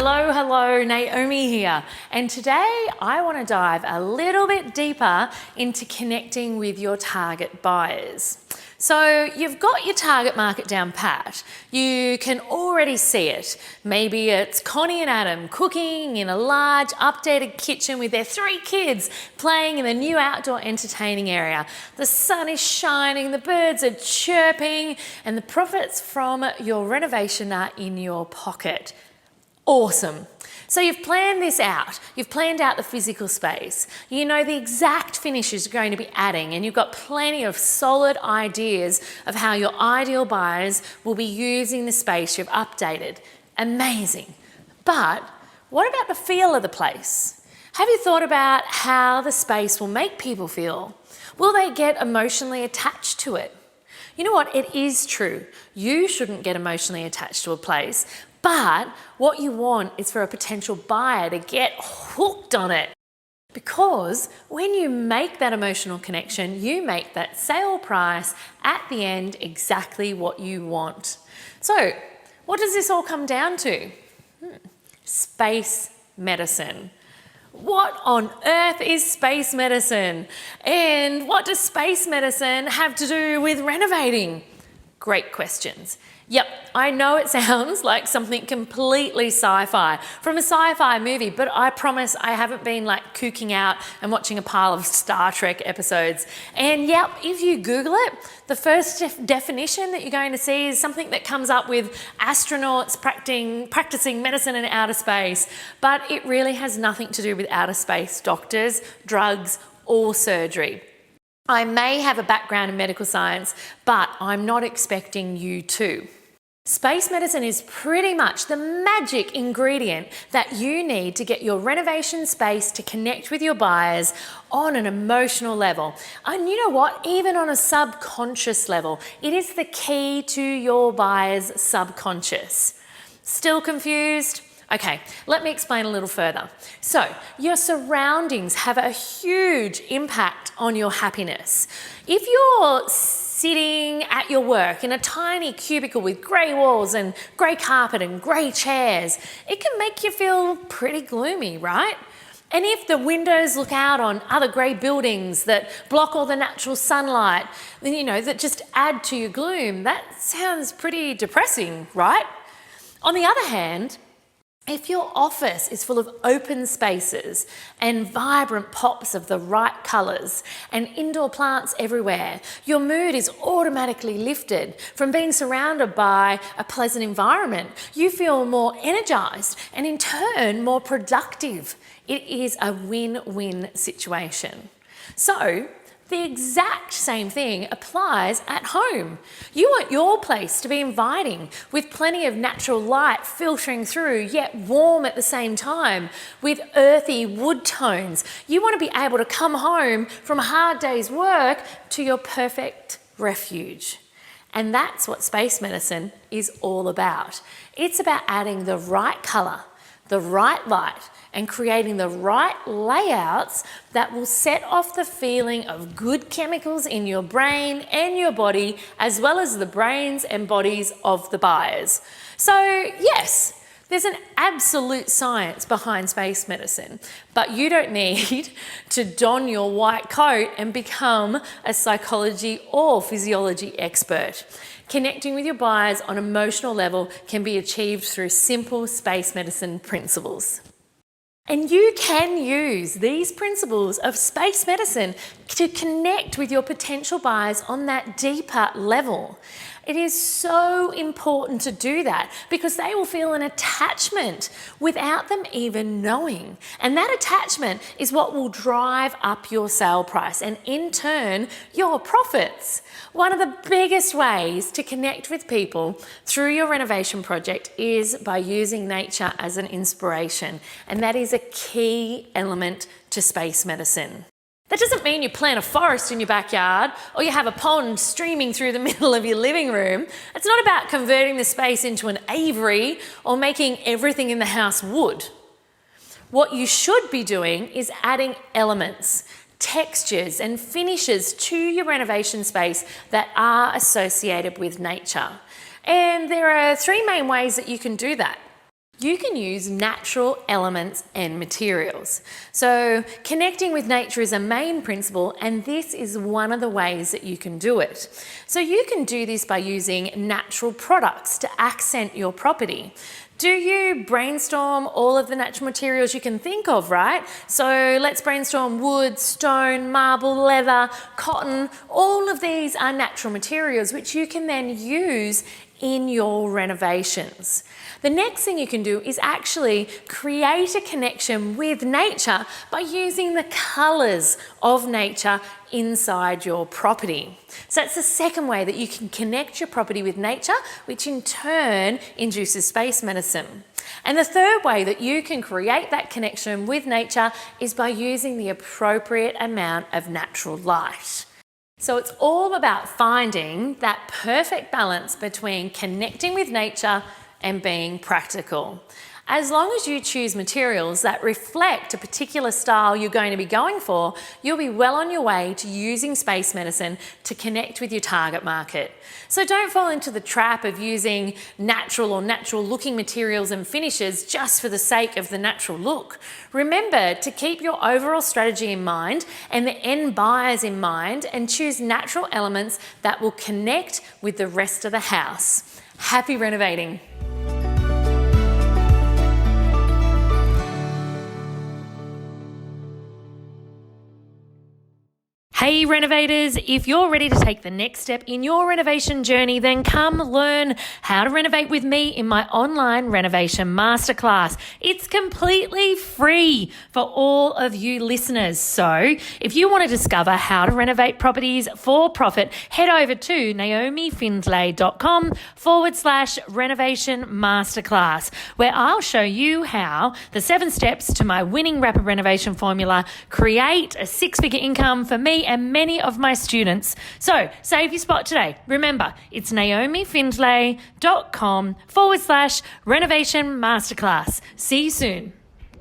Hello, Naomi here. And today I want to dive a little bit deeper into connecting with your target buyers. So you've got your target market down pat. You can already see it. Maybe it's Connie and Adam cooking in a large updated kitchen with their 3 kids playing in the new outdoor entertaining area. The sun is shining, the birds are chirping, and the profits from your renovation are in your pocket. Awesome. So you've planned this out. You've planned out the physical space. You know the exact finishes you're going to be adding, and you've got plenty of solid ideas of how your ideal buyers will be using the space you've updated. Amazing. But what about the feel of the place? Have you thought about how the space will make people feel? Will they get emotionally attached to it? You know what? It is true. You shouldn't get emotionally attached to a place, but what you want is for a potential buyer to get hooked on it. Because when you make that emotional connection, you make that sale price at the end exactly what you want. So, what does this all come down to? Space medicine. What on earth is space medicine? And what does space medicine have to do with renovating? Great questions. Yep, I know it sounds like something completely sci-fi from a sci-fi movie, but I promise I haven't been like kooking out and watching a pile of Star Trek episodes. And yep, if you Google it, the first definition that you're going to see is something that comes up with astronauts practicing medicine in outer space, but it really has nothing to do with outer space doctors, drugs, or surgery. I may have a background in medical science, but I'm not expecting you to. Space medicine is pretty much the magic ingredient that you need to get your renovation space to connect with your buyers on an emotional level. And you know what? Even on a subconscious level, it is the key to your buyer's subconscious. Still confused? Okay, let me explain a little further. So, your surroundings have a huge impact on your happiness. If you're sitting at your work in a tiny cubicle with grey walls and grey carpet and grey chairs, it can make you feel pretty gloomy, right? And if the windows look out on other grey buildings that block all the natural sunlight, that just add to your gloom, that sounds pretty depressing, right? On the other hand, if your office is full of open spaces and vibrant pops of the right colours and indoor plants everywhere, your mood is automatically lifted from being surrounded by a pleasant environment. You feel more energised and in turn more productive. It is a win-win situation. So, the exact same thing applies at home. You want your place to be inviting, with plenty of natural light filtering through, yet warm at the same time, with earthy wood tones. You want to be able to come home from a hard day's work to your perfect refuge. And that's what space medicine is all about. It's about adding the right colour, the right light, and creating the right layouts that will set off the feeling of good chemicals in your brain and your body, as well as the brains and bodies of the buyers. So yes, there's an absolute science behind space medicine, but you don't need to don your white coat and become a psychology or physiology expert. Connecting with your buyers on an emotional level can be achieved through simple space medicine principles. And you can use these principles of space medicine to connect with your potential buyers on that deeper level. It is so important to do that because they will feel an attachment without them even knowing. And that attachment is what will drive up your sale price and in turn, your profits. One of the biggest ways to connect with people through your renovation project is by using nature as an inspiration. And that is a key element to space medicine. That doesn't mean you plant a forest in your backyard or you have a pond streaming through the middle of your living room. It's not about converting the space into an aviary or making everything in the house wood. What you should be doing is adding elements, textures and finishes to your renovation space that are associated with nature. And there are 3 main ways that you can do that. You can use natural elements and materials. So connecting with nature is a main principle, and this is one of the ways that you can do it. So you can do this by using natural products to accent your property. Do you brainstorm all of the natural materials you can think of, right? So let's brainstorm wood, stone, marble, leather, cotton. All of these are natural materials which you can then use in your renovations. The next thing you can do is actually create a connection with nature by using the colours of nature inside your property. So that's the second way that you can connect your property with nature, which in turn induces space medicine. And the third way that you can create that connection with nature is by using the appropriate amount of natural light. So it's all about finding that perfect balance between connecting with nature and being practical. As long as you choose materials that reflect a particular style you're going to be going for, you'll be well on your way to using space medicine to connect with your target market. So don't fall into the trap of using natural or natural looking materials and finishes just for the sake of the natural look. Remember to keep your overall strategy in mind and the end buyers in mind, and choose natural elements that will connect with the rest of the house. Happy renovating. Hey renovators, if you're ready to take the next step in your renovation journey, then come learn how to renovate with me in my online renovation masterclass. It's completely free for all of you listeners. So if you want to discover how to renovate properties for profit, head over to naomifindlay.com/renovation masterclass, where I'll show you how the 7 steps to my winning rapid renovation formula create a 6-figure income for me and many of my students. So save your spot today. Remember, it's naomifindlay.com/renovation masterclass. See you soon.